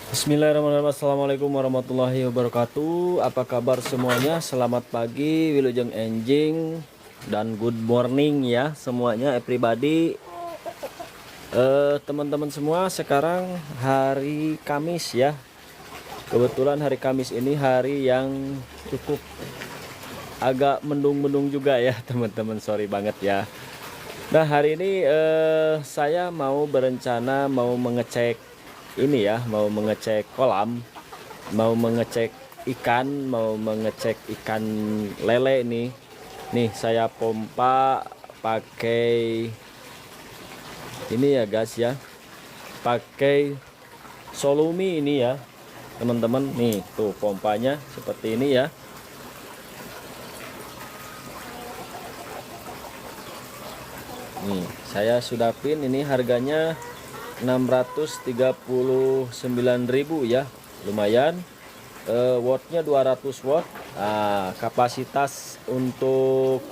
Bismillahirrahmanirrahim. Assalamualaikum warahmatullahi wabarakatuh. Apa kabar semuanya? Selamat pagi, wilujeng enjing, dan good morning ya semuanya, everybody. Teman-teman semua, sekarang hari Kamis ya. Kebetulan hari Kamis ini hari yang cukup agak mendung-mendung juga ya teman-teman. Sorry banget ya. Nah, hari ini saya mau berencana mau mengecek ini ya, mau mengecek kolam, mau mengecek ikan, mau mengecek ikan lele nih. Nih, saya pompa pakai ini ya guys ya. Pakai Solumi ini ya, teman-teman. Nih, tuh pompanya seperti ini ya. Nih, saya sudah pin, ini harganya 639.000 ya. Lumayan. Wattnya 200 watt. Kapasitas untuk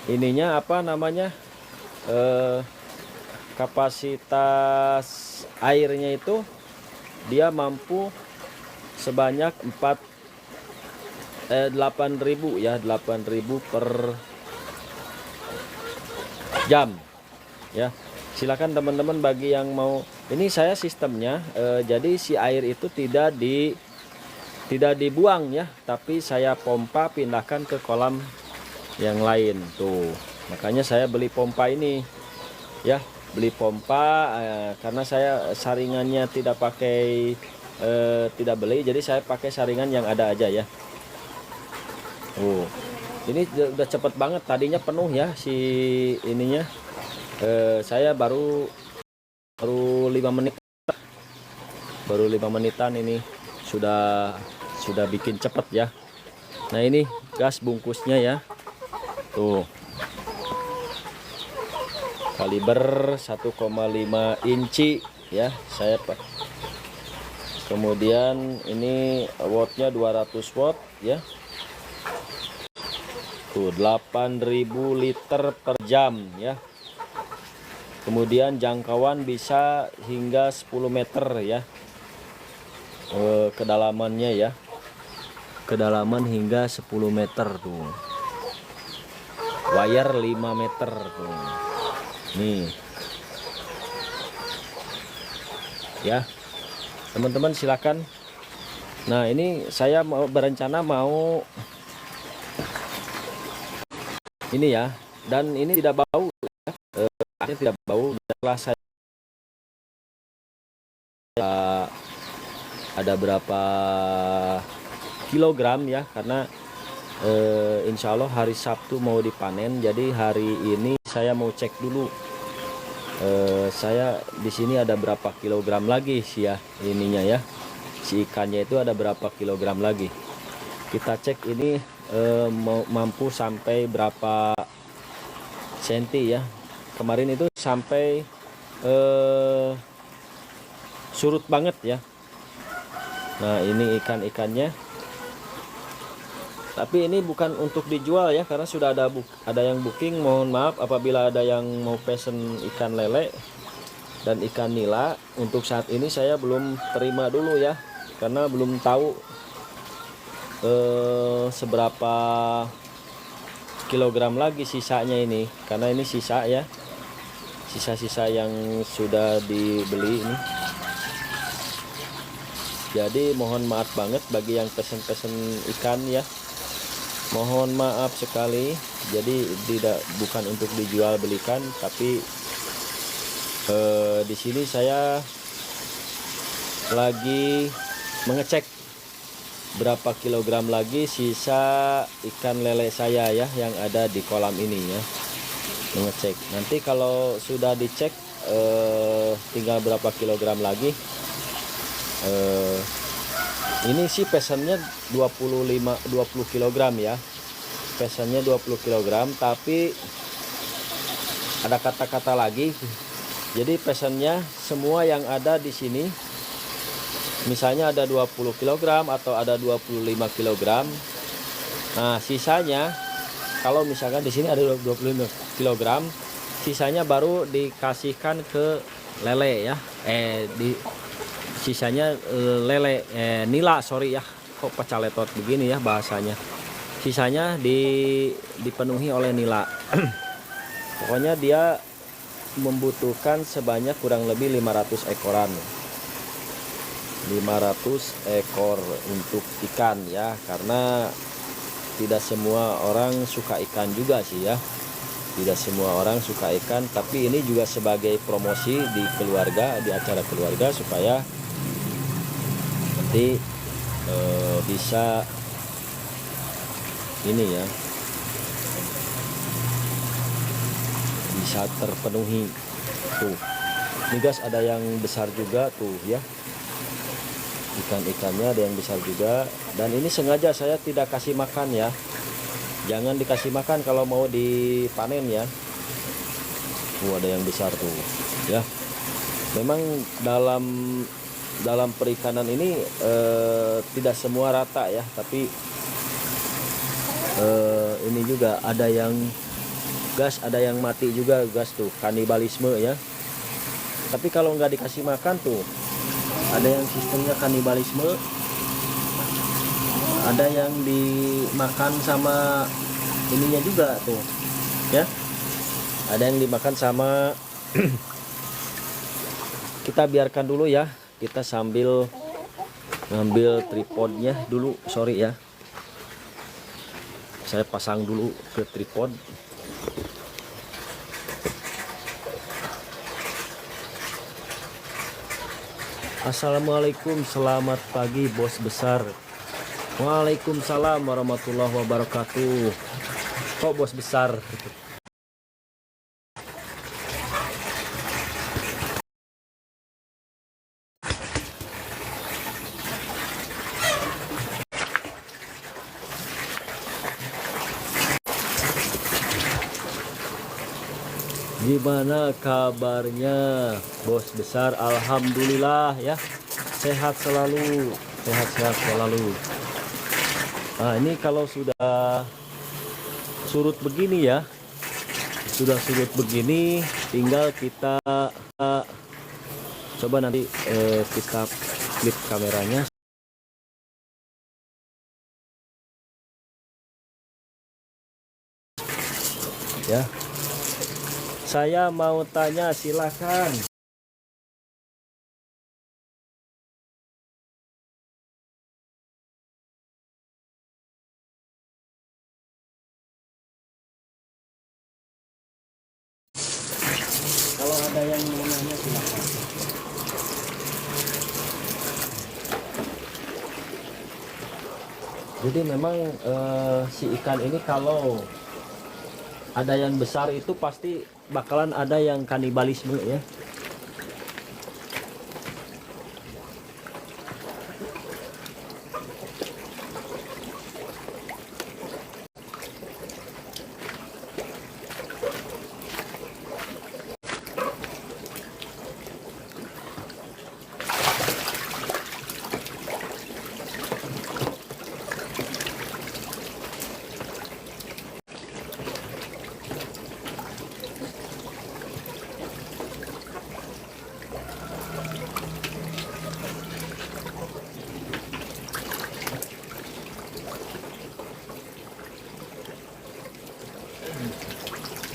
ininya apa namanya? Kapasitas airnya itu dia mampu sebanyak 8.000 ya, 8.000 per jam ya. Silakan teman-teman bagi yang mau. Ini saya sistemnya jadi si air itu tidak dibuang ya, tapi saya pompa pindahkan ke kolam yang lain tuh. Makanya saya beli pompa ini ya, beli pompa karena saya saringannya tidak pakai tidak beli, jadi saya pakai saringan yang ada aja ya. Ini udah cepet banget, tadinya penuh ya si ininya. Saya baru 5 menit, baru 5 menitan ini sudah bikin cepet ya. Nah, ini gas bungkusnya ya, tuh kaliber 1,5 inci ya saya pak. Kemudian ini wattnya 200 watt ya, tuh 8.000 liter per jam ya. Kemudian jangkauan bisa hingga 10 meter ya, kedalamannya ya, kedalaman hingga 10 meter tuh. Wire 5 meter tuh. Nih ya teman-teman, silakan. Nah, ini saya mau berencana mau ini ya, dan ini tidak bau ya, tidak bau. Setelah saya ada berapa kilogram ya, karena insya Allah hari Sabtu mau dipanen, jadi hari ini saya mau cek dulu. Saya di sini ada berapa kilogram lagi sih ya ininya ya, si ikannya itu ada berapa kilogram lagi. Kita cek ini mau mampu sampai berapa senti ya. Kemarin itu sampai surut banget ya. Nah, ini ikan-ikannya, tapi ini bukan untuk dijual ya, karena sudah ada yang booking. Mohon maaf apabila ada yang mau pesen ikan lele dan ikan nila. Untuk saat ini saya belum terima dulu ya, karena belum tahu seberapa kilogram lagi sisanya ini, karena ini sisa ya, sisa-sisa yang sudah dibeli ini. Jadi mohon maaf banget bagi yang pesen-pesen ikan ya, mohon maaf sekali. Jadi bukan untuk dijual belikan, tapi di sini saya lagi mengecek berapa kilogram lagi sisa ikan lele saya ya yang ada di kolam ini ya. Mengecek, nanti kalau sudah dicek tinggal berapa kilogram lagi. Ini sih pesannya 20 kg ya, pesannya 20 kg, tapi ada kata-kata lagi. Jadi pesannya semua yang ada di sini, misalnya ada 20 kg atau ada 25 kg. Nah, sisanya kalau misalkan di sini ada 25 kg, sisanya baru dikasihkan ke lele ya. sisanya nila, sorry ya, kok pecaletot begini ya bahasanya. Sisanya dipenuhi oleh nila. Pokoknya dia membutuhkan sebanyak kurang lebih 500 ekoran. 500 ekor untuk ikan ya, karena tidak semua orang suka ikan juga sih ya. Tidak semua orang suka ikan, tapi ini juga sebagai promosi di keluarga, di acara keluarga, supaya nanti bisa ini ya, bisa terpenuhi. Tuh, ini guys, ada yang besar juga tuh ya, ikan-ikannya ada yang besar juga. Dan ini sengaja saya tidak kasih makan ya, jangan dikasih makan kalau mau dipanen ya. Ada yang besar tuh ya. Memang dalam perikanan ini tidak semua rata ya, tapi ini juga ada yang gas, ada yang mati juga gas tuh, kanibalisme ya. Tapi kalau nggak dikasih makan tuh, ada yang sistemnya kanibalisme, ada yang dimakan sama ininya juga tuh ya, ada yang dimakan sama kita biarkan dulu ya, kita sambil ngambil tripodnya dulu, sorry ya, saya pasang dulu ke tripod. Assalamualaikum, selamat pagi bos besar. Waalaikumsalam warahmatullahi wabarakatuh. Kok bos besar? Gimana kabarnya bos besar? Alhamdulillah ya, sehat selalu, sehat-sehat selalu. Nah ini kalau sudah surut begini ya, sudah surut begini, tinggal kita coba nanti kita flip kameranya ya. Saya mau tanya, silakan. Kalau ada yang mau nanya silakan. Jadi memang si ikan ini kalau ada yang besar itu pasti bakalan ada yang kanibalisme ya.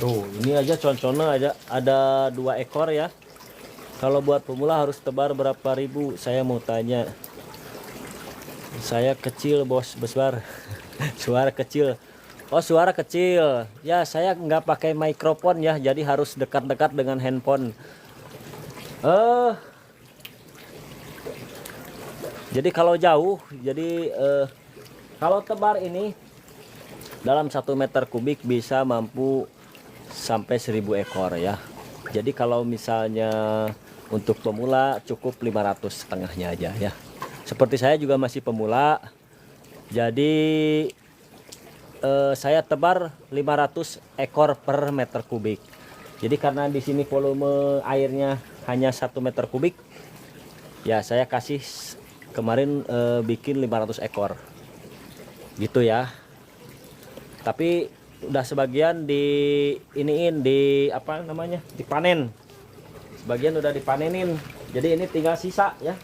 Tuh, ini aja contohnya aja ada 2 ekor ya. Kalau buat pemula harus tebar berapa ribu? Saya mau tanya. Saya kecil bos besar. Suara kecil. Oh, suara kecil. Ya, saya nggak pakai mikrofon ya, jadi harus dekat-dekat dengan handphone. Jadi kalau jauh, jadi kalau tebar ini dalam 1 meter kubik bisa mampu sampai 1000 ekor ya. Jadi kalau misalnya untuk pemula cukup 500 setengahnya aja ya. Seperti saya juga masih pemula, jadi saya tebar 500 ekor per meter kubik. Jadi karena di sini volume airnya hanya 1 meter kubik ya, saya kasih kemarin bikin 500 ekor gitu ya. Tapi udah sebagian iniin, di apa namanya, dipanen. Sebagian udah dipanenin, jadi ini tinggal sisa ya.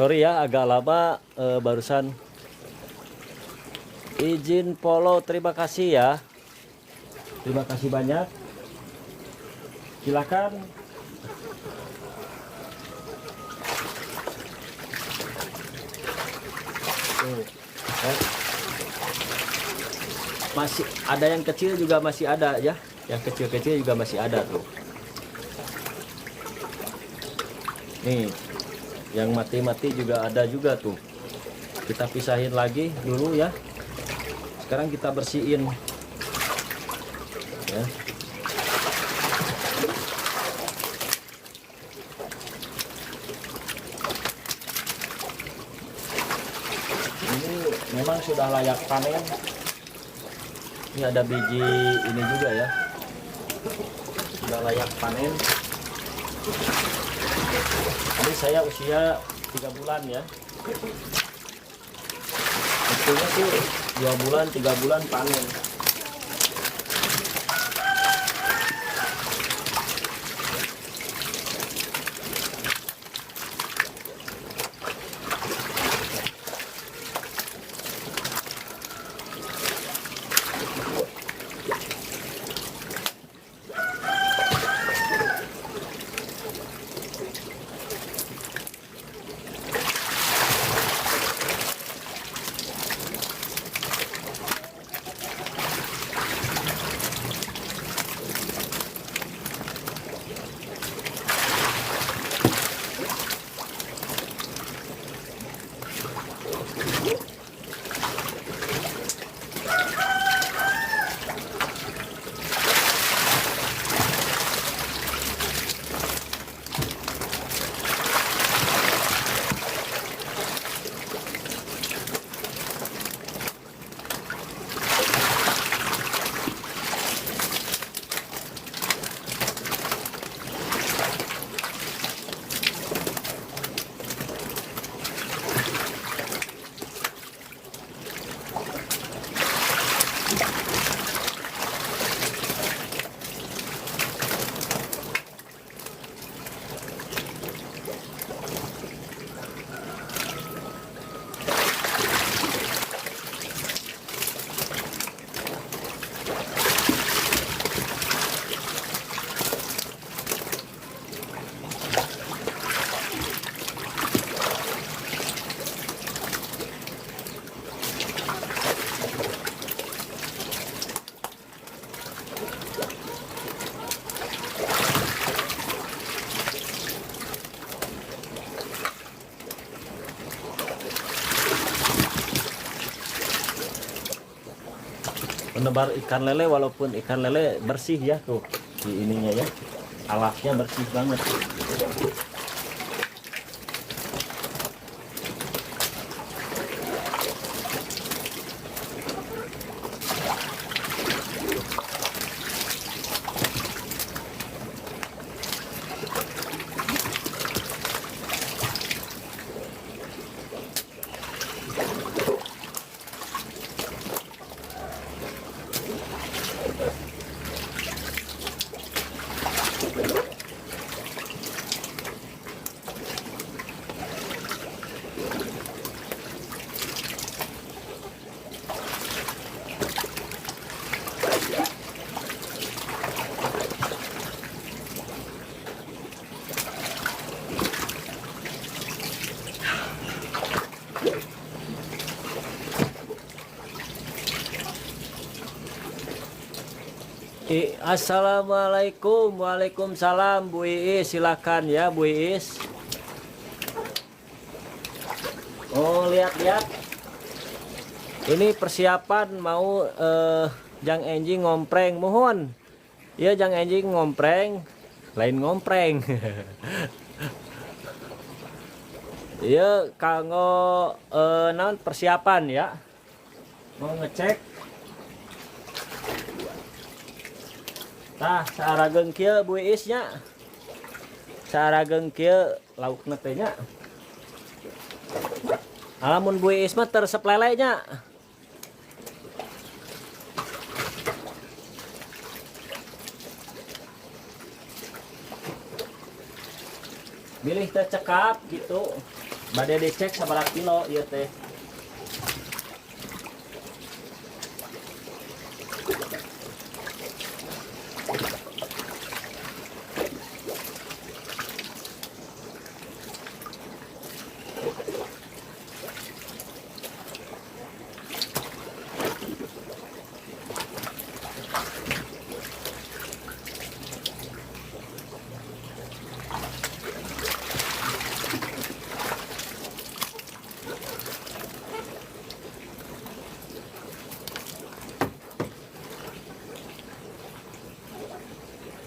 sorry ya agak lama barusan. Izin follow, terima kasih ya. Terima kasih banyak. Silakan. Masih ada yang kecil juga masih ada ya. Yang kecil-kecil juga masih ada tuh. Nih, yang mati-mati juga ada juga tuh. Kita pisahin lagi dulu ya. Sekarang kita bersihin ya. Ini memang sudah layak panen. Ini ada biji ini juga ya, sudah layak panen. Ini saya usia 3 bulan ya. Betulnya sih 2 bulan 3 bulan panen. Menebar ikan lele, walaupun ikan lele bersih ya tuh di ininya ya, alasnya bersih banget. Assalamualaikum, waalaikumsalam Bu Iis, silakan ya Bu Iis. Oh lihat-lihat, ini persiapan mau Jang Enjing ngompreng, mohon ya Jang Enjing ngompreng, lain ngompreng. Ya kanggo non persiapan ya, mau ngecek. Nah, sarageng kieu Bu Iis nya. Sarageng kieu laukna teh nya. Alamun Bu Iis mah tersep lele nya. Bilih teh cekap gitu. Bade dicek sabaraha kilo ieu teh.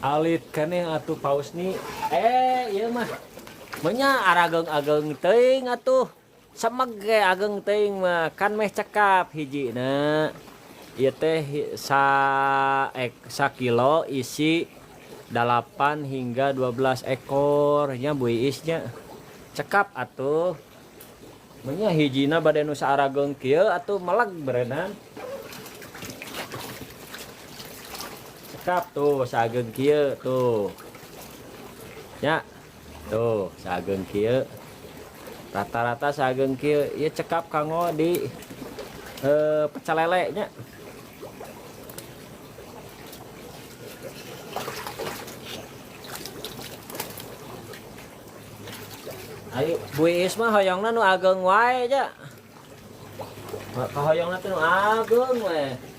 Alit keneh atuh paus nih. Ieu mah nya arageng-ageng teuing atuh. Semeg ge ageng teuing mah kan meh cekap hijina. Ieu teh sa kilo isi 8 hingga 12 ekor nya Bu Iisnya. Cekap atuh. Nya hijina bade nu saarageng kieu atuh meleg berenang. Cekap tuh sageng kieu tuh. Ya. Tuh sageng kieu. Rata-rata sageng kieu ieu cekap kanggo di pecel lele nya. Ayo Bu Iis mah hoyongna nu ageng wae nya. Hoyongna teh nu ageng we.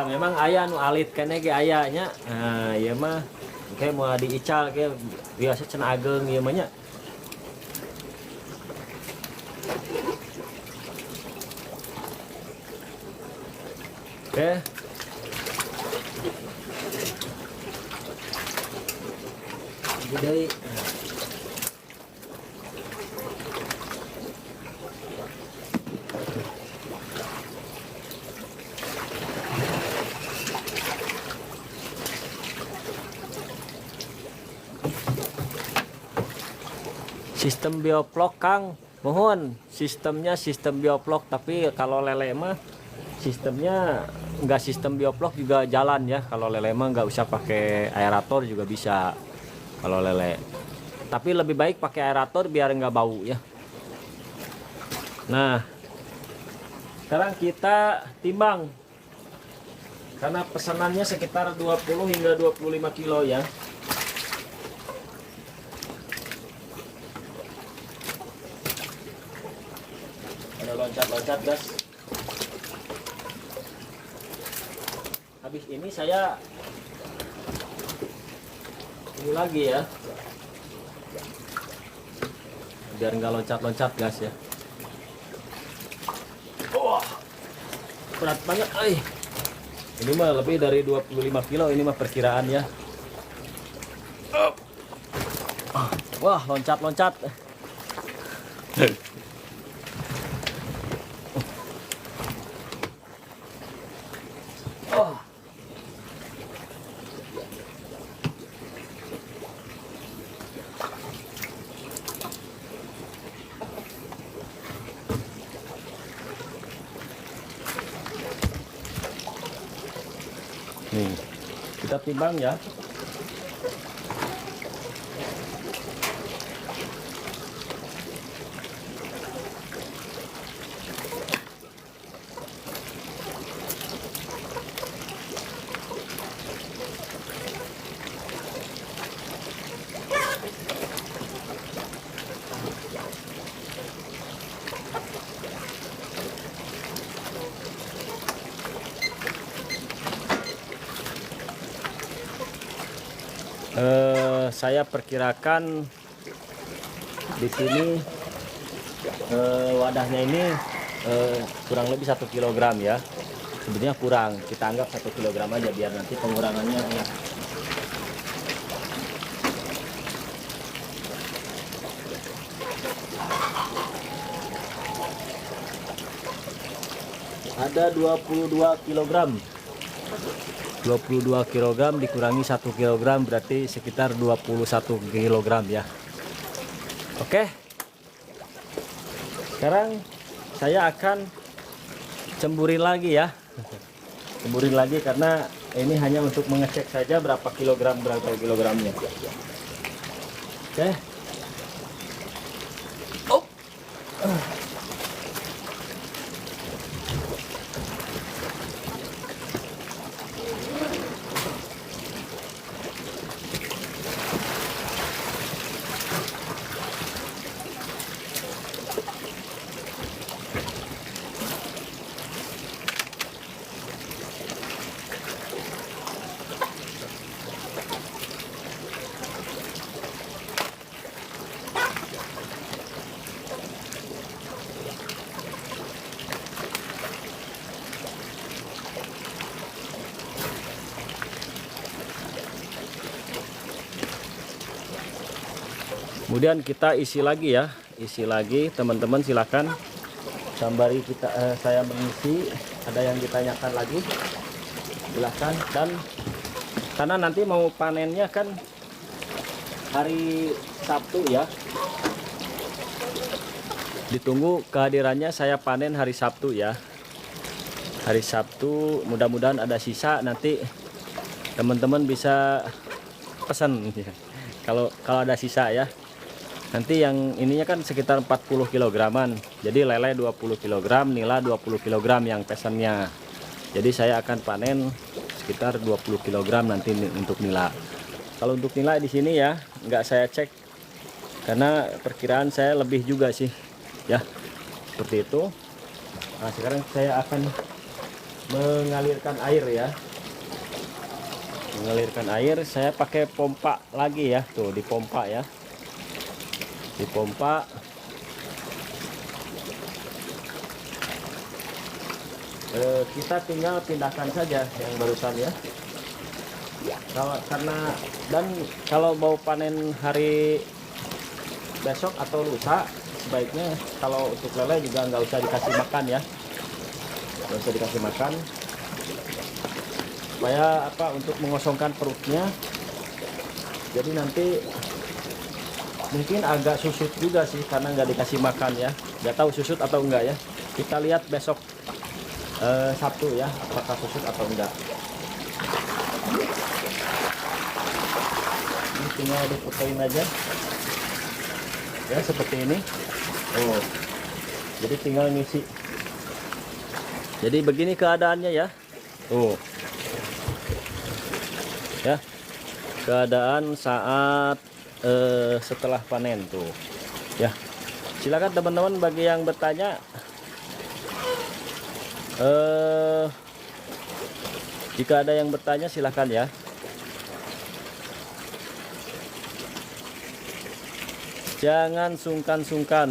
Memang ayah nu alit kene ge ayahnya. Nah, ieu mah kayak mau diical kayak biasa cenah ageng ieu mah nya. Oke. Jadi sistem bioplock Kang, mohon sistemnya sistem bioplock, tapi kalau lele mah sistemnya nggak sistem bioplock juga jalan ya. Kalau lele mah nggak usah pakai aerator juga bisa kalau lele, tapi lebih baik pakai aerator biar nggak bau ya. Nah sekarang kita timbang karena pesanannya sekitar 20 hingga 25 kilo ya. Loncat-loncat gas. Habis ini saya ini lagi ya, biar nggak loncat-loncat gas ya. Wah, berat banget, ini mah lebih dari 25 kilo ini mah perkiraan ya. Wah, loncat-loncat. Nih, kita timbang ya. Saya perkirakan di sini wadahnya ini kurang lebih 1 kg ya. Sebenarnya kurang, kita anggap 1 kg aja biar nanti pengurangannya enak. Ada 22 kg. 22 kg dikurangi 1 kg berarti sekitar 21 kg ya. Oke. Sekarang saya akan cemburin lagi ya. Cemburin lagi karena ini hanya untuk mengecek saja berapa kilogramnya. Oke. Oh. Kemudian kita isi lagi ya, isi lagi teman-teman, silakan sambari saya mengisi. Ada yang ditanyakan lagi, silakan. Dan karena nanti mau panennya kan hari Sabtu ya, ditunggu kehadirannya. Saya panen hari Sabtu ya, hari Sabtu. Mudah-mudahan ada sisa, nanti teman-teman bisa pesan kalau ada sisa ya. Nanti yang ininya kan sekitar 40 kg-an. Jadi lele 20 kg, nila 20 kg yang pesannya. Jadi saya akan panen sekitar 20 kg nanti untuk nila. Kalau untuk nila di sini ya nggak saya cek karena perkiraan saya lebih juga sih ya. Seperti itu. Nah, sekarang saya akan mengalirkan air ya. Mengalirkan air, saya pakai pompa lagi ya. Tuh, dipompa ya. Dipompa. Kita tinggal pindahkan saja yang barusan ya. Karena dan kalau mau panen hari besok atau lusa, sebaiknya kalau untuk lele juga nggak usah dikasih makan ya. Nggak usah dikasih makan. Supaya apa, untuk mengosongkan perutnya. Jadi nanti mungkin agak susut juga sih karena nggak dikasih makan ya. Nggak tahu susut atau enggak ya. Kita lihat besok Sabtu ya, apakah susut atau enggak. Ini tinggal diputerin aja ya, seperti ini. Oh, jadi tinggal ngisi. Jadi begini keadaannya ya. Oh ya, keadaan saat setelah panen tuh ya. Silakan teman-teman bagi yang bertanya, jika ada yang bertanya silakan ya. Jangan sungkan-sungkan.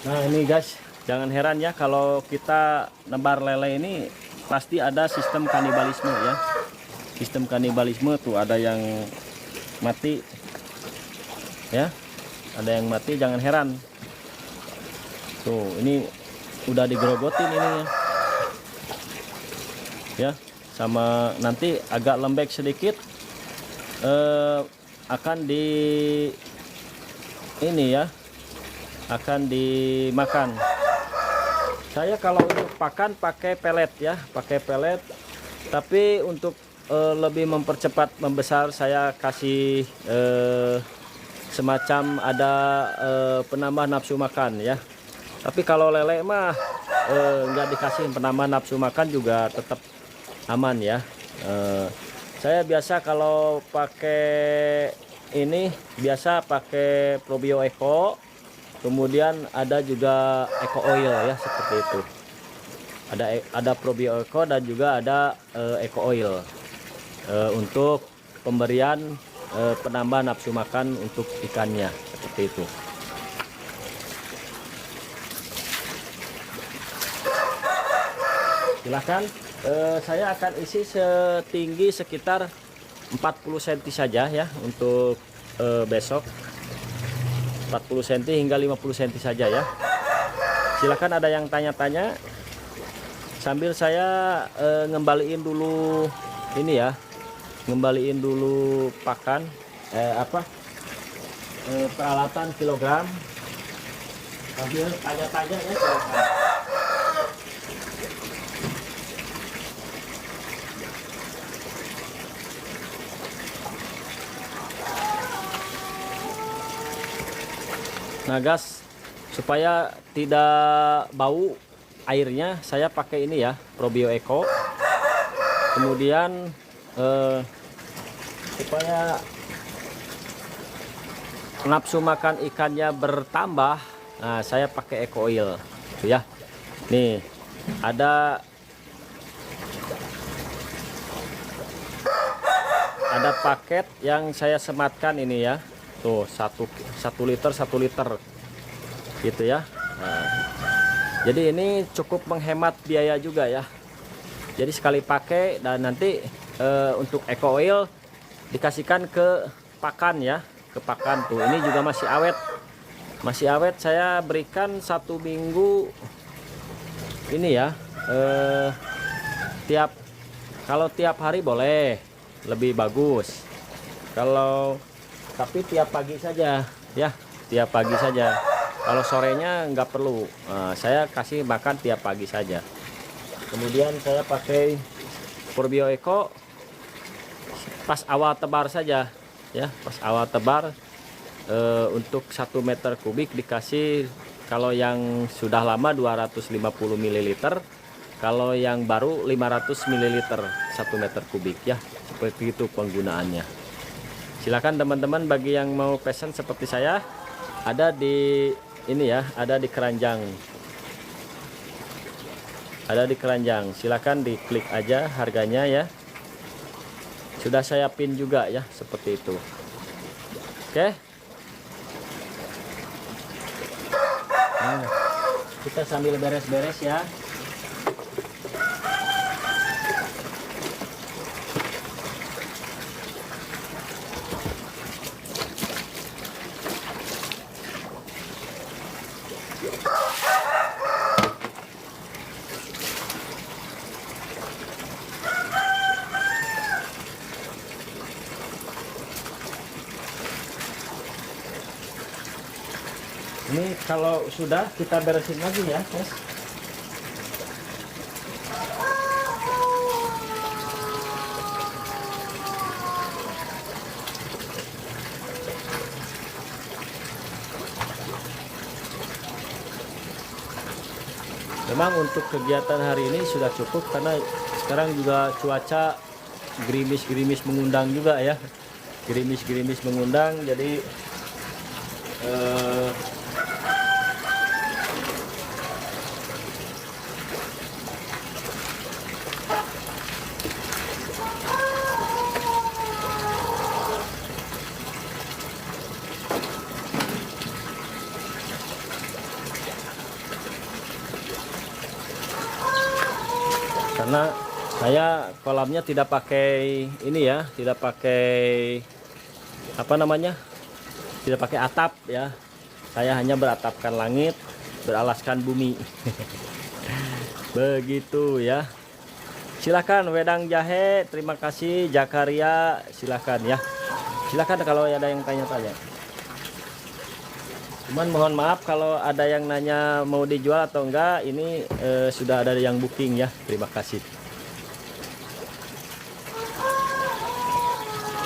Nah ini guys, jangan heran ya kalau kita nebar lele ini pasti ada sistem kanibalisme ya. Sistem kanibalisme tuh, ada yang mati ya, ada yang mati, jangan heran. Tuh ini udah digerogotin ini ya, sama nanti agak lembek sedikit akan di ini ya, akan dimakan. Saya kalau untuk pakan pakai pelet ya, pakai pelet. Tapi untuk lebih mempercepat membesar, saya kasih semacam ada penambah nafsu makan ya. Tapi kalau lele mah nggak dikasih penambah nafsu makan juga tetap aman ya. Saya biasa kalau pakai ini biasa pakai Probio Eco kemudian ada juga Eco Oil ya, seperti itu. Ada Probio Eco dan juga ada Eco Oil untuk pemberian penambah nafsu makan untuk ikannya, seperti itu. Silahkan, saya akan isi setinggi sekitar 40 cm saja ya untuk besok. 40 cm hingga 50 cm saja ya. Silahkan, ada yang tanya-tanya sambil saya ngembaliin dulu ini ya, ngembaliin dulu pakan peralatan kilogram, sambil tanya-tanya ya. Silahkan. Nah guys, supaya tidak bau airnya, saya pakai ini ya, Probio Eco. Kemudian supaya nafsu makan ikannya bertambah, nah saya pakai Eco Oil ya. Nih ada paket yang saya sematkan ini ya. Tuh 1 liter gitu ya. Nah, jadi ini cukup menghemat biaya juga ya. Jadi sekali pakai, dan nanti untuk Eco Oil dikasihkan ke pakan ya, ke pakan tuh. Ini juga masih awet, saya berikan 1 minggu ini ya. Kalau tiap hari boleh, lebih bagus. Tapi tiap pagi saja ya, tiap pagi saja. Kalau sorenya nggak perlu, saya kasih makan tiap pagi saja. Kemudian saya pakai Probio Eco pas awal tebar saja ya, pas awal tebar. Untuk 1 meter kubik dikasih, kalau yang sudah lama 250 ml, kalau yang baru 500 ml 1 meter kubik ya. Seperti itu penggunaannya. Silakan teman-teman, bagi yang mau pesan seperti saya, ada di ini ya, ada di keranjang. Ada di keranjang. Silakan diklik aja harganya ya. Sudah saya pin juga ya, seperti itu. Oke. Nah, kita sambil beres-beres ya. Ini kalau sudah, kita beresin lagi ya, guys. Memang untuk kegiatan hari ini sudah cukup, karena sekarang juga cuaca gerimis-gerimis mengundang juga ya. Gerimis-gerimis mengundang, jadi karena saya kolamnya tidak pakai ini ya, tidak pakai tidak pakai atap ya. Saya hanya beratapkan langit, beralaskan bumi. Begitu ya. Silakan Wedang Jahe, terima kasih. Jakaria, silakan ya. Silakan kalau ada yang tanya-tanya. Cuman mohon maaf kalau ada yang nanya mau dijual atau enggak. Ini sudah ada yang booking ya. Terima kasih.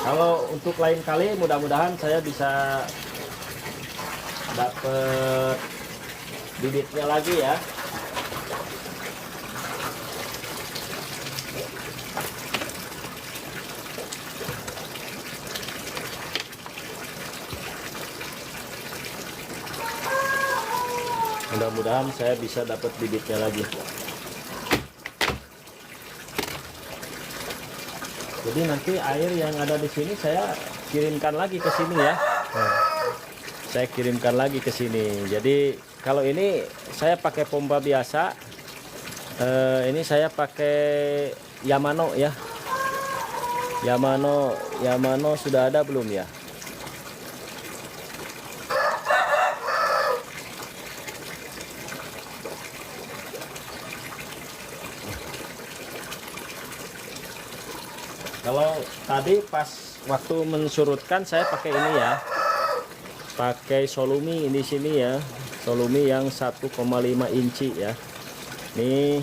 Kalau untuk lain kali, mudah-mudahan saya bisa dapat bibitnya lagi ya. Mudah-mudahan saya bisa dapat bibitnya lagi. Jadi nanti air yang ada di sini saya kirimkan lagi ke sini ya. Saya kirimkan lagi ke sini. Jadi kalau ini saya pakai pompa biasa. Ini saya pakai Yamano ya. Yamano sudah ada belum ya? Kalau tadi pas waktu mensurutkan saya pakai ini ya, pakai Solumi di sini ya, Solumi yang 1,5 inci ya. Ini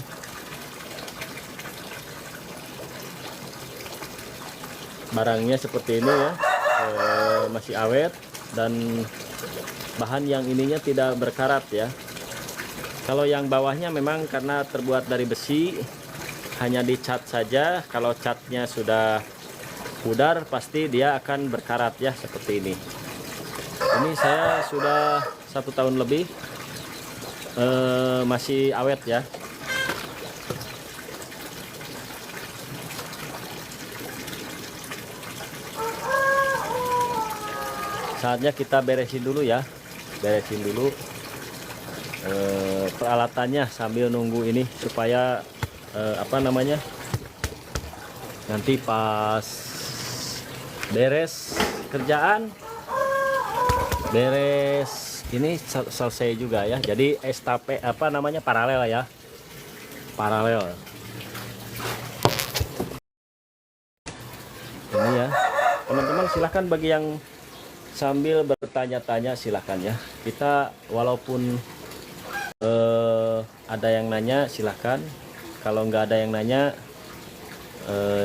barangnya seperti ini ya, masih awet dan bahan yang ininya tidak berkarat ya. Kalau yang bawahnya memang karena terbuat dari besi, hanya dicat saja. Kalau catnya sudah pudar pasti dia akan berkarat ya, seperti ini. Ini saya sudah 1 tahun lebih, masih awet ya. Saatnya kita beresin dulu ya, beresin dulu peralatannya sambil nunggu ini supaya apa namanya, nanti pas beres kerjaan, beres ini selesai juga ya. Jadi estafet apa namanya, paralel ya, paralel ini ya. Teman-teman silahkan bagi yang sambil bertanya-tanya silahkan ya. Kita walaupun ada yang nanya silahkan. Kalau nggak ada yang nanya,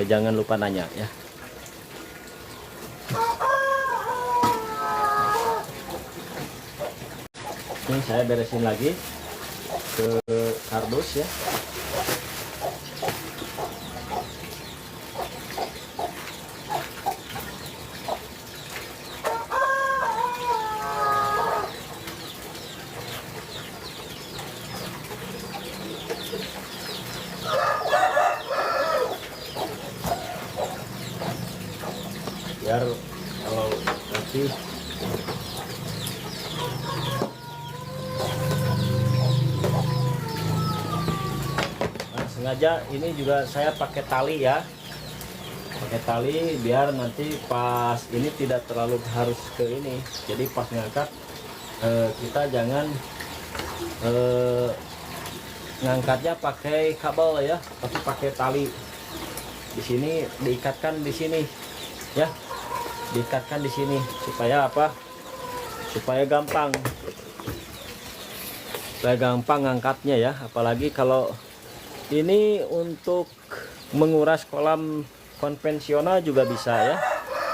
jangan lupa nanya ya. Ini saya beresin lagi ke kardus ya. Biar kalau nanti sengaja ini juga saya pakai tali ya, pakai tali biar nanti pas ini tidak terlalu harus ke ini. Jadi pas ngangkat kita jangan ngangkatnya pakai kabel ya, tapi pakai tali. Di sini diikatkan di sini ya, diikatkan di sini supaya apa, supaya gampang ngangkatnya ya. Apalagi kalau ini untuk menguras kolam konvensional juga bisa ya,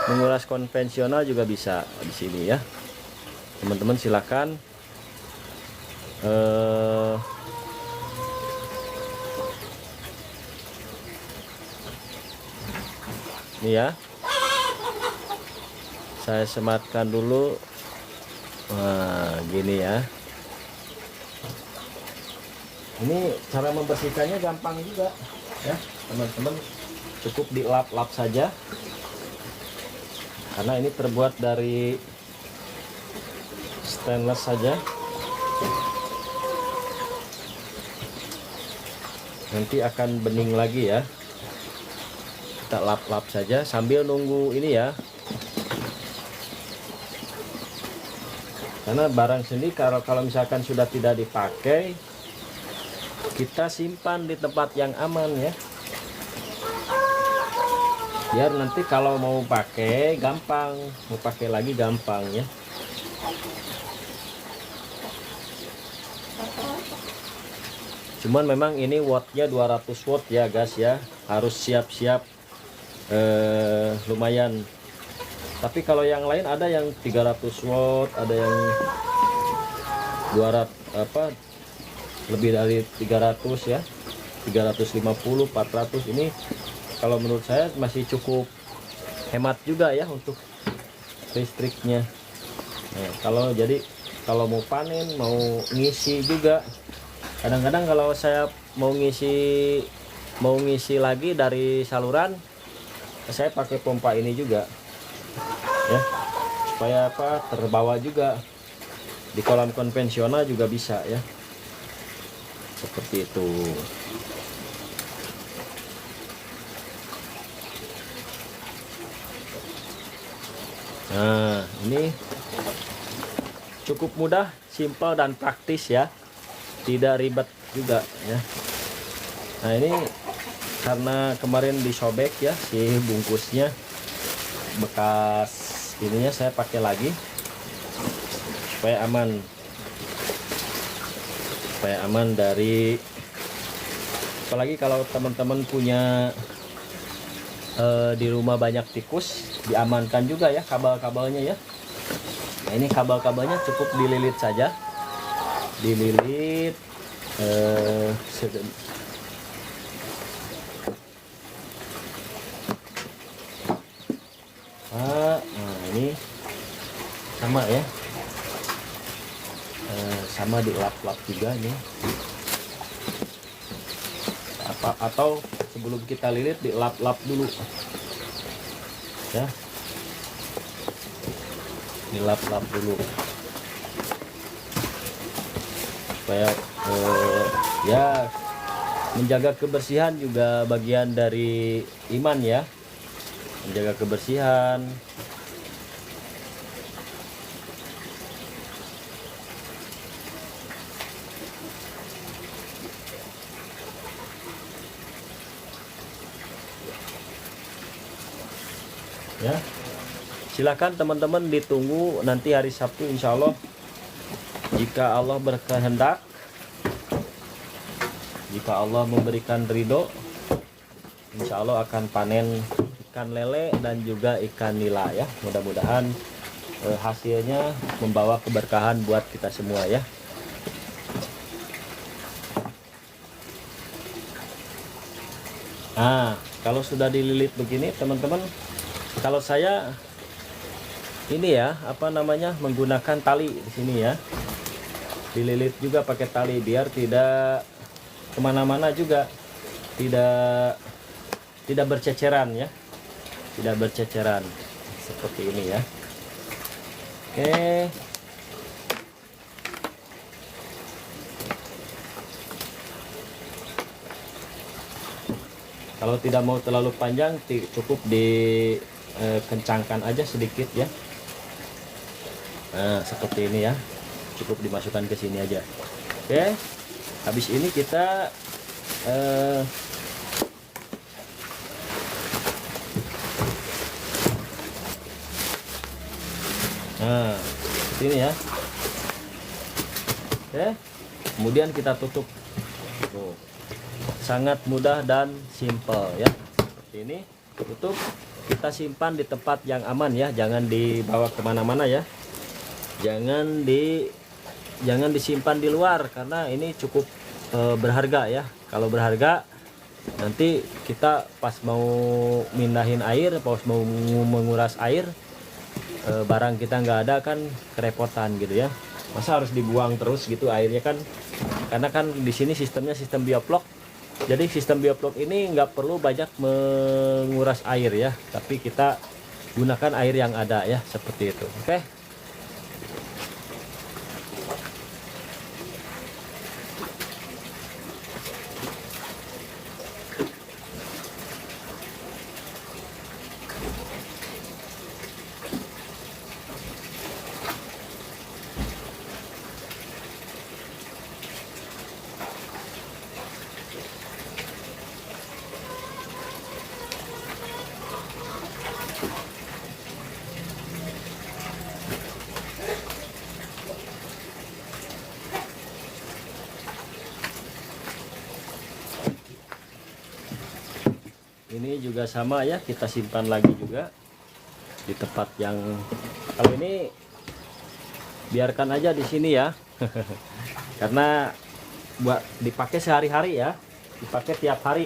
menguras konvensional juga bisa di sini ya. Teman-teman silakan ini ya, saya sematkan dulu. Nah gini ya, ini cara membersihkannya gampang juga ya teman-teman, cukup dilap-lap saja karena ini terbuat dari stainless saja. Nanti akan bening lagi ya, kita lap-lap saja sambil nunggu ini ya. Karena barang seni kalau misalkan sudah tidak dipakai, kita simpan di tempat yang aman ya, biar nanti kalau mau pakai gampang, mau pakai lagi gampang ya. Cuman memang ini wattnya 200 watt ya guys ya, harus siap-siap lumayan. Tapi kalau yang lain ada yang 300 watt, ada yang 200 apa, lebih dari 300 ya, 350, 400. Ini kalau menurut saya masih cukup hemat juga ya untuk listriknya. Nah, kalau jadi kalau mau panen, mau ngisi juga. Kadang-kadang kalau saya mau ngisi lagi dari saluran, saya pakai pompa ini juga ya, supaya apa, terbawa juga. Di kolam konvensional juga bisa ya, seperti itu. Nah, ini cukup mudah, simpel dan praktis ya, tidak ribet juga ya. Nah, ini karena kemarin disobek ya si bungkusnya, bekas ininya saya pakai lagi supaya aman dari, apalagi kalau teman-teman punya di rumah banyak tikus, diamankan juga ya kabel-kabelnya ya. Nah, ini kabel-kabelnya cukup dililit saja, dililit nah ini sama ya, sama dilap-lap juga ini, atau sebelum kita lilit dilap-lap dulu ya, dilap-lap dulu supaya ya, menjaga kebersihan juga bagian dari iman ya, menjaga kebersihan. Ya, silakan teman-teman ditunggu nanti hari Sabtu, insya Allah, jika Allah berkehendak, jika Allah memberikan ridho, insya Allah akan panen ikan lele dan juga ikan nila ya. Mudah-mudahan hasilnya membawa keberkahan buat kita semua ya. Nah, kalau sudah dililit begini teman-teman, kalau saya ini ya, apa namanya, menggunakan tali di sini ya, dililit juga pakai tali biar tidak kemana-mana juga, tidak berceceran ya, tidak berceceran seperti ini ya. Oke, kalau tidak mau terlalu panjang, cukup dikencangkan aja sedikit ya. Nah, seperti ini ya, cukup dimasukkan ke sini aja. Oke, habis ini kita nah, seperti ini ya. Oke, kemudian kita tutup. Tuh, sangat mudah dan simple ya, seperti ini. Tutup, kita simpan di tempat yang aman ya, jangan dibawa kemana-mana ya, jangan disimpan di luar karena ini cukup berharga ya. Kalau berharga, nanti kita pas mau mindahin air, pas mau menguras air, barang kita nggak ada kan kerepotan gitu ya. Masa harus dibuang terus gitu airnya kan, karena kan di sini sistemnya sistem bioflok. Jadi sistem bioflok ini nggak perlu banyak menguras air ya, tapi kita gunakan air yang ada ya, seperti itu. Oke. Ini juga sama ya, kita simpan lagi juga di tempat yang, kalau ini biarkan aja di sini ya. Karena buat dipakai sehari-hari ya, dipakai tiap hari.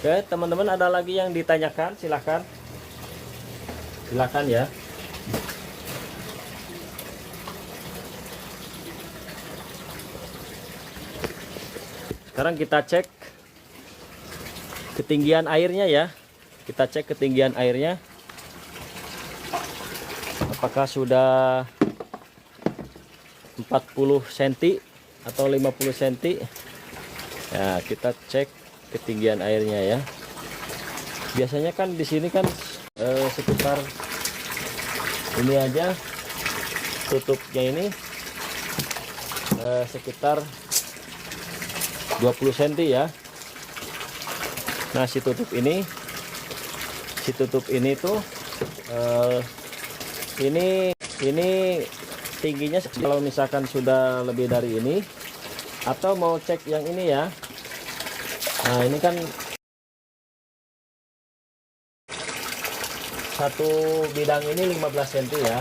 Oke, teman-teman, ada lagi yang ditanyakan? Silahkan. Silahkan ya. Sekarang kita cek ketinggian airnya ya. Kita cek ketinggian airnya. Apakah sudah 40 cm atau 50 cm? Ya, kita cek ketinggian airnya ya. Biasanya kan di sini kan sekitar ini aja tutupnya ini sekitar 20 cm ya. Nah, si tutup ini tuh ini tingginya kalau misalkan sudah lebih dari ini, atau mau cek yang ini ya. Nah, ini kan satu bidang ini 15 cm ya.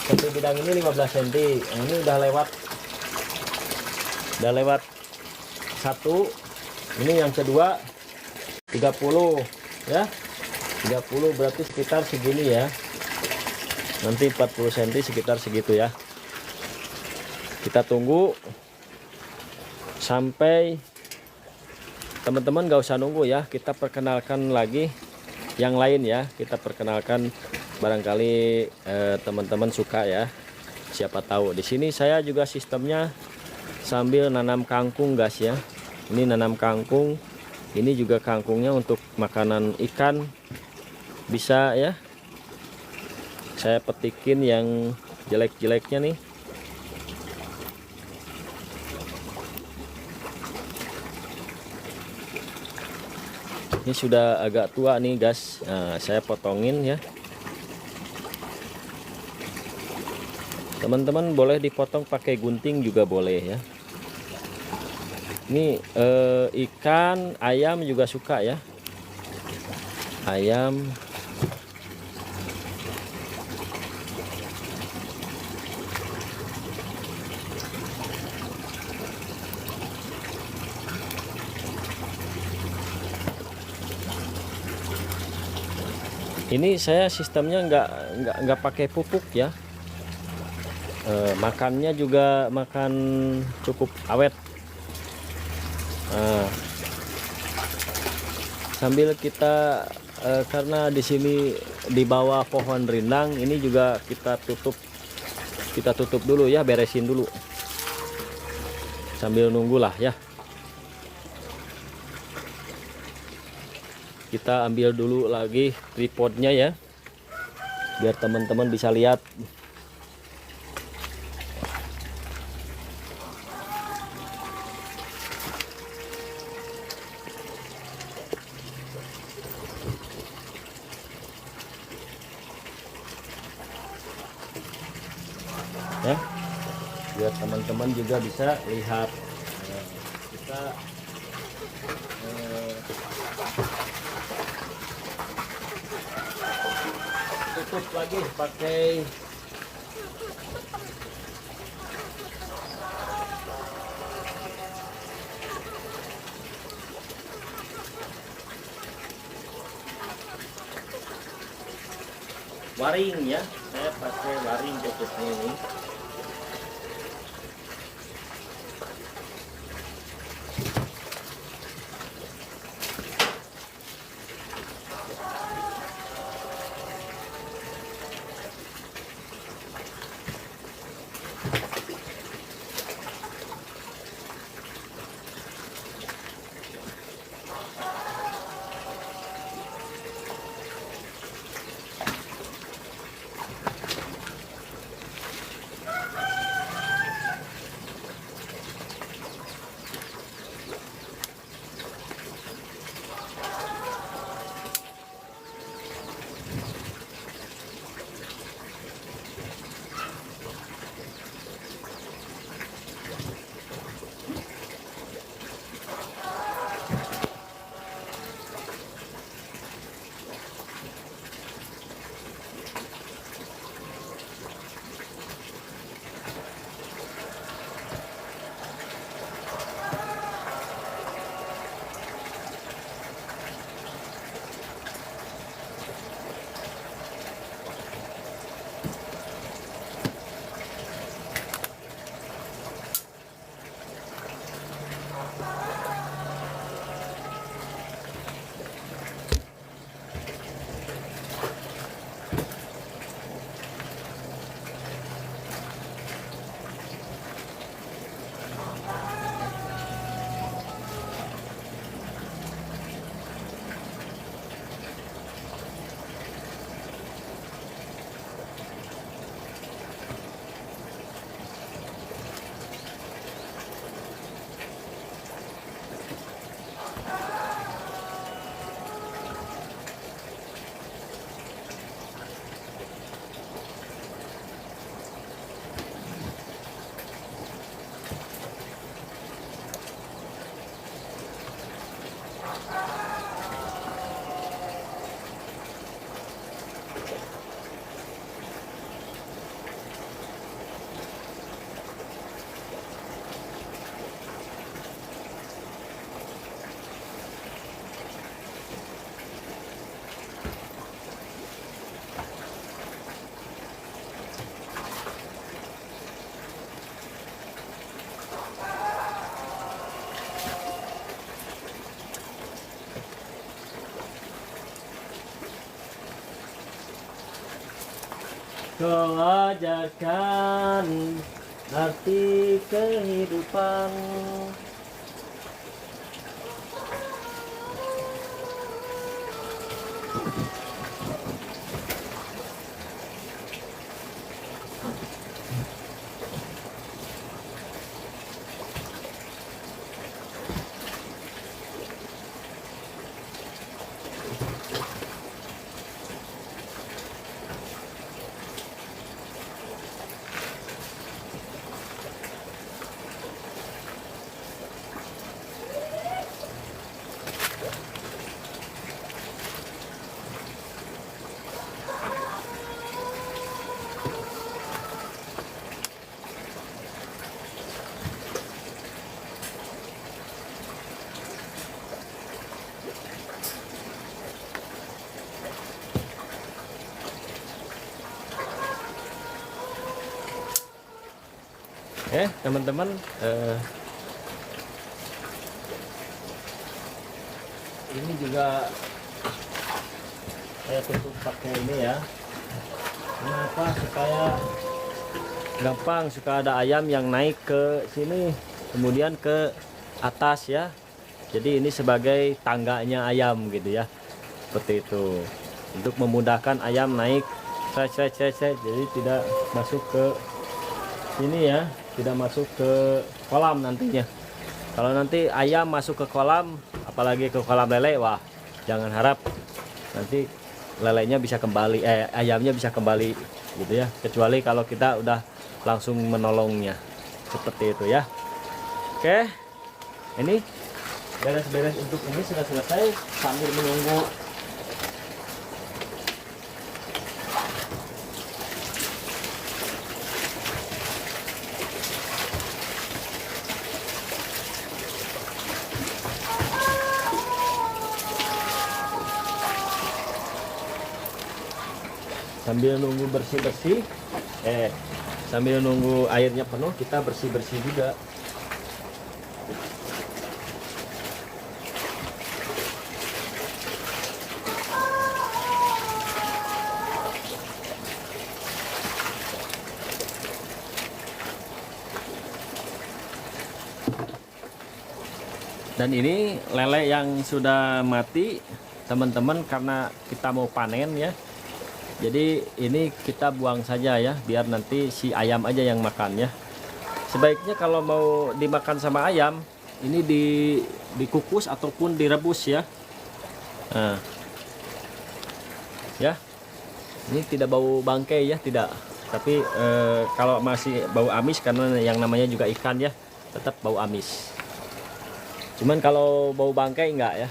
Satu bidang ini 15 cm. Nah, ini udah lewat satu. Ini yang kedua 30 ya. 30 berarti sekitar segini ya. Nanti 40 cm sekitar segitu ya. Kita tunggu sampai teman-teman gak usah nunggu ya. Kita perkenalkan lagi yang lain ya. Kita perkenalkan, barangkali teman-teman suka ya. Siapa tahu. Di sini saya juga sistemnya sambil nanam kangkung guys ya. Ini nanam kangkung. Ini juga kangkungnya untuk makanan ikan. Bisa ya. Saya petikin yang jelek-jeleknya nih. Ini sudah agak tua nih guys. Nah, saya potongin ya. Teman-teman boleh dipotong pakai gunting juga boleh ya. Ini ikan, ayam juga suka ya. Ayam. Ini saya sistemnya nggak pakai pupuk ya. Makannya juga makan cukup awet. Nah, sambil kita karena di sini di bawah pohon rindang, ini juga kita tutup dulu ya, beresin dulu sambil nunggulah ya. Kita ambil dulu lagi tripodnya ya, biar teman-teman bisa lihat. Ya, biar teman-teman juga bisa lihat. Kita tutup lagi pakai waring ya. Saya pakai waring tutupnya ini. kau ajarkan arti kehidupan. Teman-teman, ini juga saya tutup pakai ini ya. Kenapa? Supaya gampang, suka ada ayam yang naik ke sini kemudian ke atas ya. Jadi ini sebagai tangganya ayam gitu ya, seperti itu, untuk memudahkan ayam naik jadi tidak masuk ke sini ya, tidak masuk ke kolam nantinya. Kalau nanti ayam masuk ke kolam, apalagi ke kolam lele, wah jangan harap nanti lelenya bisa kembali, ayamnya bisa kembali gitu ya, kecuali kalau kita udah langsung menolongnya, seperti itu ya. Oke, ini beres-beres untuk ini sudah selesai. Sambil menunggu bersih-bersih, sambil nunggu airnya penuh, kita bersih-bersih juga. Dan ini lele yang sudah mati teman-teman, karena kita mau panen ya, jadi ini kita buang saja ya, biar nanti si ayam aja yang makan ya. Sebaiknya kalau mau dimakan sama ayam, ini dikukus ataupun direbus ya. Nah, ya, ini tidak bau bangkai ya, tidak. Tapi kalau masih bau amis, karena yang namanya juga ikan ya, tetap bau amis. Cuman kalau bau bangkai enggak ya.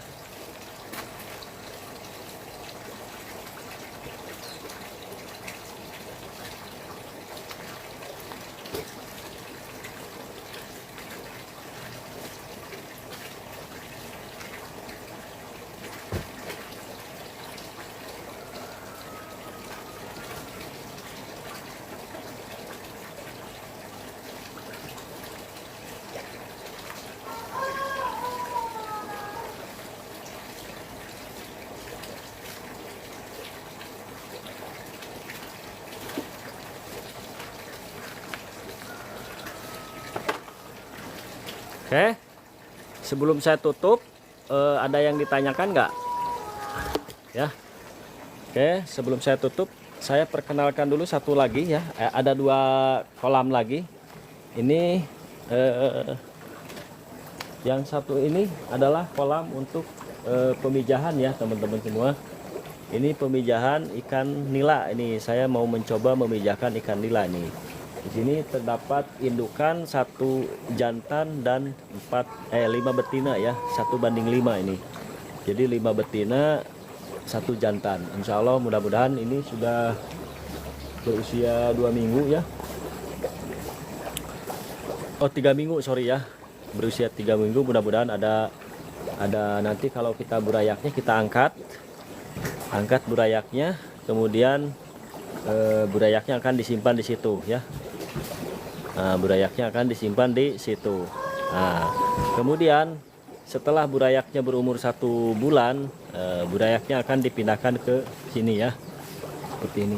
Oke, sebelum saya tutup, ada yang ditanyakan nggak? Ya, oke, sebelum saya tutup, saya perkenalkan dulu satu lagi ya. Ada 2 kolam lagi. Ini yang satu ini adalah kolam untuk pemijahan ya teman-teman semua. Ini pemijahan ikan nila. Ini saya mau mencoba memijahkan ikan nila nih. Di sini terdapat indukan 1 jantan dan 5 betina ya, 1:5 ini. Jadi 5 betina 1 jantan. Insya Allah mudah-mudahan ini sudah berusia 2 minggu ya. Oh 3 minggu sorry ya, berusia 3 minggu. Mudah-mudahan ada nanti kalau kita burayaknya kita angkat burayaknya, kemudian burayaknya akan disimpan di situ ya. Nah, burayaknya akan disimpan di situ. Nah, kemudian setelah burayaknya berumur 1 bulan, burayaknya akan dipindahkan ke sini ya. seperti ini.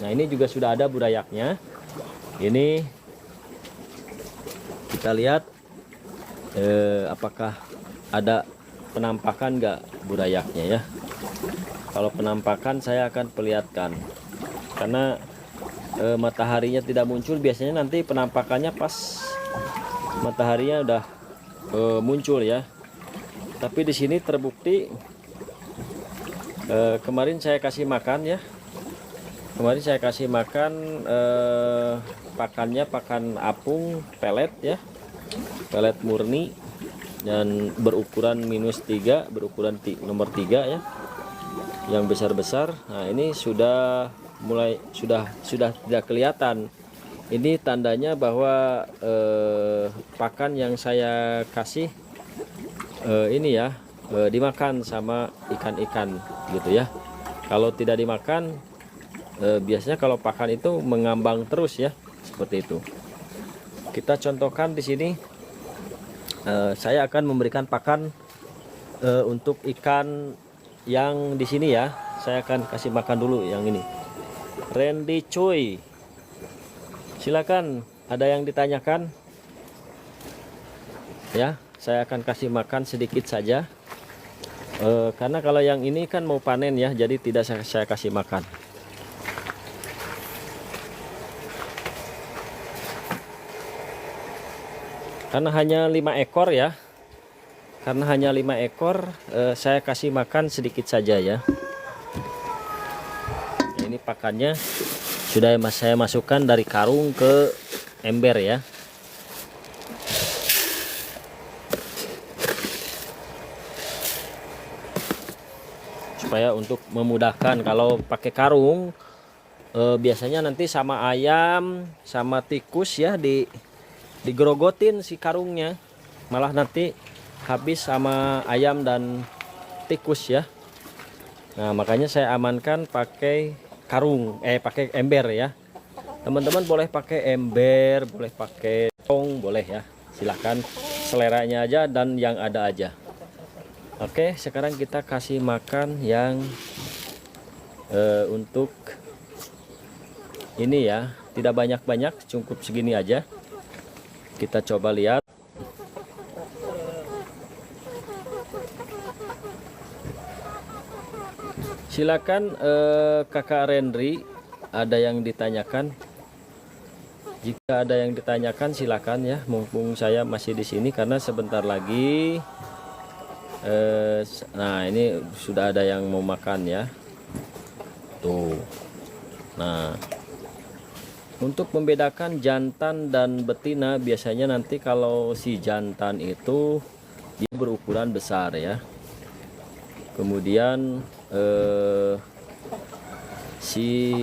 Nah ini juga sudah ada burayaknya. Ini kita lihat apakah ada penampakan nggak burayaknya ya. Kalau penampakan saya akan perlihatkan, karena mataharinya tidak muncul. Biasanya nanti penampakannya pas mataharinya udah muncul ya. Tapi di sini terbukti kemarin saya kasih makan ya. Kemarin saya kasih makan pakannya pakan apung pelet ya. Pelet murni dan berukuran -3, berukuran nomor 3 ya. Yang besar-besar. Nah, ini sudah tidak kelihatan. Ini tandanya bahwa pakan yang saya kasih ini ya dimakan sama ikan-ikan gitu ya. Kalau tidak dimakan biasanya kalau pakan itu mengambang terus ya, seperti itu. Kita contohkan di sini, saya akan memberikan pakan untuk ikan yang di sini ya. Saya akan kasih makan dulu yang ini. Randy Cuy, silakan, ada yang ditanyakan ya. Saya akan kasih makan sedikit saja karena kalau yang ini kan mau panen ya, jadi tidak saya kasih makan. Karena hanya 5 ekor ya, karena hanya 5 ekor saya kasih makan sedikit saja ya. Nah, ini pakannya sudah saya masukkan dari karung ke ember ya. Supaya untuk memudahkan, kalau pakai karung biasanya nanti sama ayam sama tikus ya digerogotin si karungnya, malah nanti habis sama ayam dan tikus ya. Nah makanya saya amankan pakai karung, pakai ember ya. Teman-teman boleh pakai ember, boleh pakai tong, boleh ya, silahkan, seleranya aja dan yang ada aja. Oke, sekarang kita kasih makan yang untuk ini ya, tidak banyak-banyak, cukup segini aja. Kita coba lihat. Silakan Kakak Rendri, ada yang ditanyakan? Jika ada yang ditanyakan silakan ya, mumpung saya masih di sini karena sebentar lagi nah ini sudah ada yang mau makan ya. Tuh. Nah, untuk membedakan jantan dan betina, biasanya nanti kalau si jantan itu dia berukuran besar ya. Kemudian si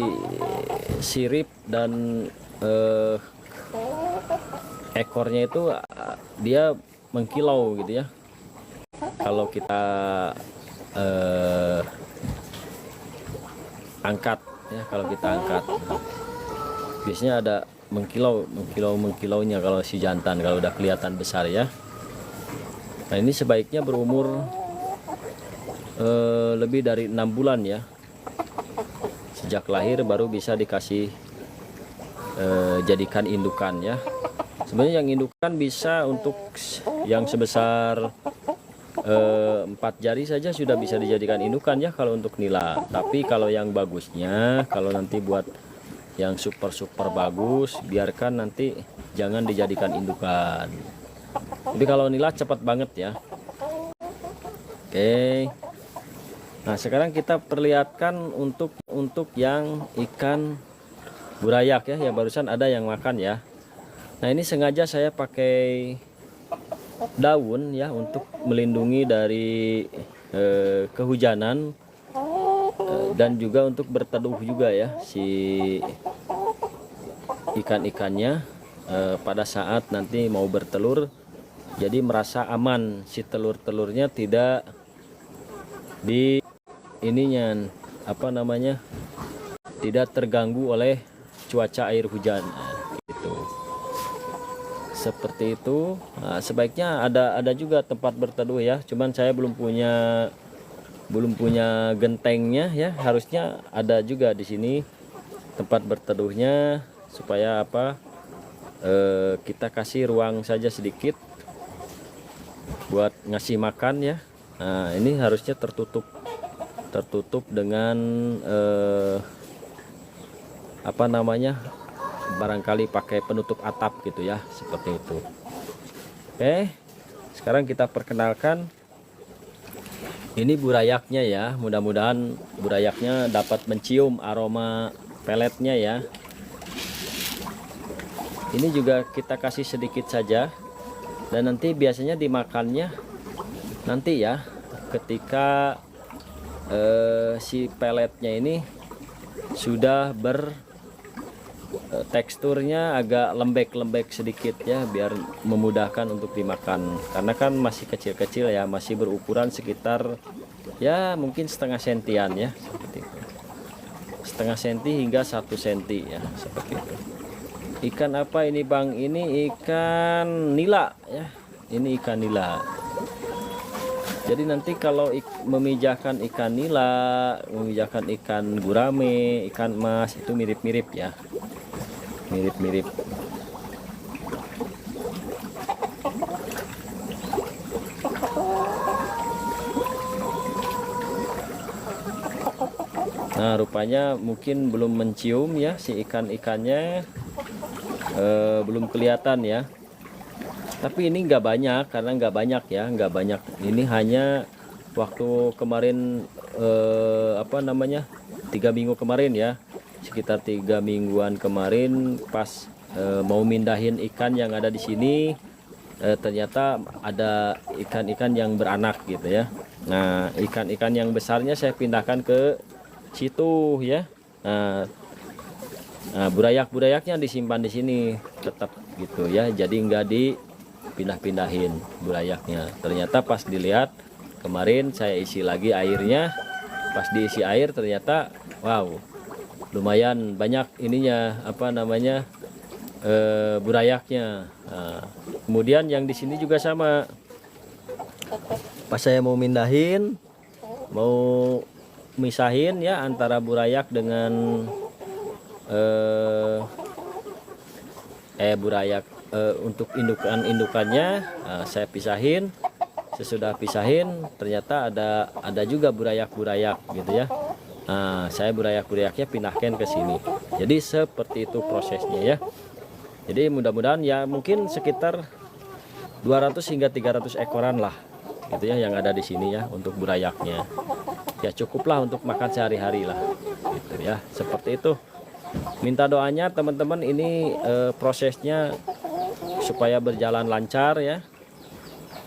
sirip dan ekornya itu dia mengkilau gitu ya. Kalau kita angkat ya, kalau kita angkat biasanya ada mengkilaunya kalau si jantan, kalau udah kelihatan besar ya. Nah ini sebaiknya berumur lebih dari 6 bulan ya. Sejak lahir baru bisa dikasih jadikan indukan ya. Sebenarnya yang indukan bisa untuk yang sebesar 4 jari saja sudah bisa dijadikan indukan ya kalau untuk nila. Tapi kalau yang bagusnya, kalau nanti buat yang super bagus, biarkan nanti jangan dijadikan indukan. Tapi kalau nila cepat banget ya. Oke. Nah sekarang kita perlihatkan untuk yang ikan burayak ya, yang barusan ada yang makan ya. Nah ini sengaja saya pakai daun ya untuk melindungi dari kehujanan dan juga untuk berteduh juga ya si ikan-ikannya pada saat nanti mau bertelur, jadi merasa aman, si telur-telurnya tidak di ininya apa namanya, tidak terganggu oleh cuaca air hujan gitu. Seperti itu. Nah, sebaiknya ada juga tempat berteduh ya, cuman saya belum punya belum punya gentengnya ya, harusnya ada juga di sini tempat berteduhnya, supaya apa, kita kasih ruang saja sedikit buat ngasih makan ya. Nah ini harusnya tertutup dengan apa namanya, barangkali pakai penutup atap gitu ya, seperti itu. Oke, sekarang kita perkenalkan, ini burayaknya ya. Mudah-mudahan burayaknya dapat mencium aroma peletnya ya. Ini juga kita kasih sedikit saja, dan nanti biasanya dimakannya nanti ya, ketika si peletnya ini sudah teksturnya agak lembek-lembek sedikit ya, biar memudahkan untuk dimakan. Karena kan masih kecil-kecil ya, masih berukuran sekitar ya mungkin setengah sentian ya, seperti itu. Setengah senti hingga 1 senti ya, seperti itu. Ikan apa ini Bang? Ini ikan nila ya. Ini ikan nila. Jadi nanti kalau memijahkan ikan nila, memijahkan ikan gurame, ikan emas, itu mirip-mirip ya. Mirip-mirip. Nah, rupanya mungkin belum mencium ya si ikan-ikannya, belum kelihatan ya. Tapi ini nggak banyak, karena nggak banyak ya, nggak banyak. Ini hanya waktu kemarin, apa namanya, 3 minggu kemarin ya, sekitar 3 mingguan kemarin, pas mau mindahin ikan yang ada di sini, ternyata ada ikan-ikan yang beranak gitu ya. Nah ikan-ikan yang besarnya saya pindahkan ke situ ya. Nah, burayak-burayaknya disimpan di sini tetap gitu ya, jadi nggak dipindah-pindahin burayaknya. Ternyata pas dilihat kemarin saya isi lagi airnya, pas diisi air ternyata wow, lumayan banyak ininya, apa namanya, burayaknya. Nah, kemudian yang di sini juga sama, pas saya mau mindahin, mau misahin ya antara burayak dengan burayak untuk indukannya, saya pisahin. Sesudah pisahin ternyata ada juga burayak-burayak gitu ya. Nah, saya burayak-burayaknya pindahkan ke sini. Jadi seperti itu prosesnya ya. Jadi mudah-mudahan ya mungkin sekitar 200 hingga 300 ekoran lah gitu ya yang ada di sini ya untuk burayaknya. Ya cukuplah untuk makan sehari-hari lah gitu ya, seperti itu. Minta doanya teman-teman, ini prosesnya supaya berjalan lancar ya.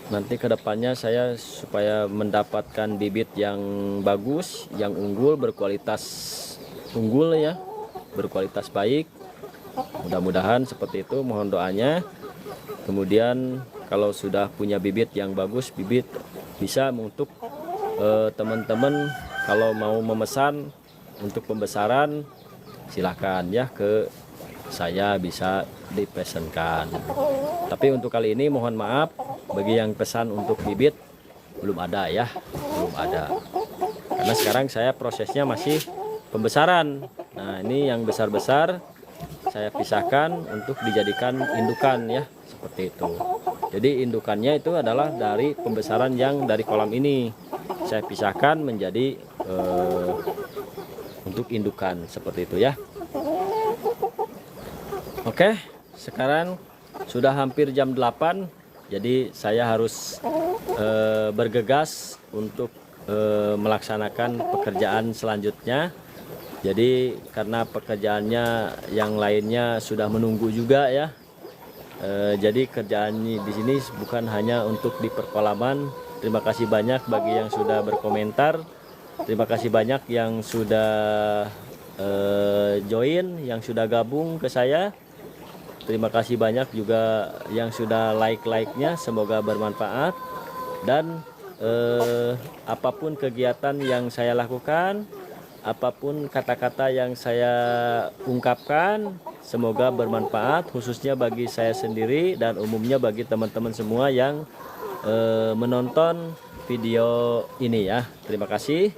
Nanti kedepannya saya supaya mendapatkan bibit yang bagus, yang unggul, berkualitas unggul ya, berkualitas baik. Mudah-mudahan seperti itu, mohon doanya. Kemudian kalau sudah punya bibit yang bagus, bibit bisa untuk teman-teman kalau mau memesan untuk pembesaran, silahkan ya ke saya, bisa dipesankan. Tapi untuk kali ini mohon maaf, bagi yang pesan untuk bibit belum ada ya, belum ada. Karena sekarang saya prosesnya masih pembesaran. Nah ini yang besar-besar saya pisahkan untuk dijadikan indukan ya, seperti itu. Jadi indukannya itu adalah dari pembesaran yang dari kolam ini, saya pisahkan menjadi untuk indukan, seperti itu ya. Oke, sekarang sudah hampir jam 8, jadi saya harus bergegas untuk melaksanakan pekerjaan selanjutnya. Jadi karena pekerjaannya yang lainnya sudah menunggu juga ya. Jadi kerjaan di sini bukan hanya untuk di perkolaman. Terima kasih banyak bagi yang sudah berkomentar. Terima kasih banyak yang sudah join, yang sudah gabung ke saya. Terima kasih banyak juga yang sudah like-nya. Semoga bermanfaat. Dan apapun kegiatan yang saya lakukan, apapun kata-kata yang saya ungkapkan, semoga bermanfaat, khususnya bagi saya sendiri dan umumnya bagi teman-teman semua yang menonton video ini ya. Terima kasih.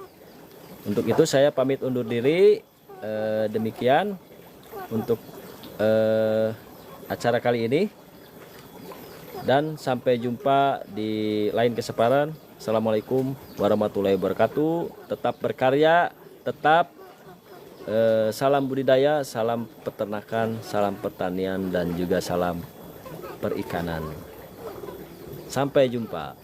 Untuk itu saya pamit undur diri. Demikian untuk acara kali ini. Dan sampai jumpa di lain kesempatan. Assalamualaikum warahmatullahi wabarakatuh. Tetap berkarya, tetap salam budidaya, salam peternakan, salam pertanian, dan juga salam perikanan. Sampai jumpa.